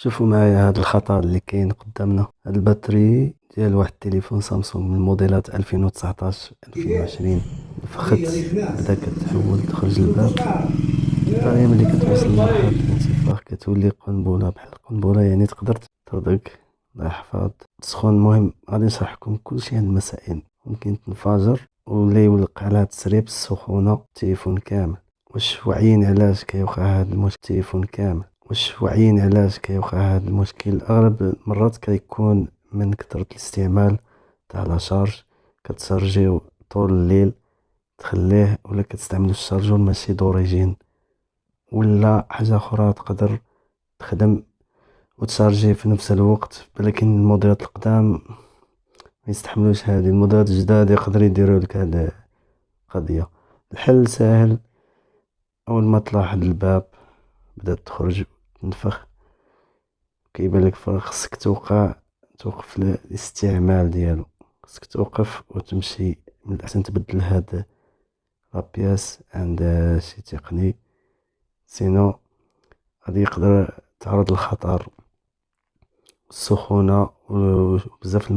شوفوا معايا هذا الخطر اللي كاين قدامنا. هذا الباتري ديال واحد التليفون سامسونج من الموديلات 2019 2020 فخت، بدا كتحول تخرج الباب. الطريقه ملي كتوصل لمرحله الانتفاخ كتولي قنبله، بحال القنبله يعني تقدر ترضق. الله يحفظ تسخن. المهم غادي نشرح لكم كلشي عن المسائل. ممكن تنفجر ولا يولق على تسريب السخونه التليفون كامل. واش واعيين علاش كيوقع هذا المشكل التليفون كامل؟ واش واعيين علاش كيوقع هذا المشكل؟ اغلب المرات كيكون من كثرة الاستعمال تاع لا شارج. كتشارجيو طول الليل تخليه، ولا كتستعملو الشارجور ماشي دوريجين، ولا حاجة اخرى تقدر تخدم وتشارجي في نفس الوقت. ولكن الموديلات القدام ما يستحملوش هذه. الموديلات الجداد يقدروا يديروا لك هذه القضية. الحل سهل. اول ما تلاحظ الباب بدات تخرج تنفخ كيبان لك فرق، خصك توقف الاستعمال ديالو. خصك توقف وتمشي. من الأحسن تبدل هاد لابياس عند شي تقني، سينو غادي يقدر تعرض للخطر، السخونة وبزاف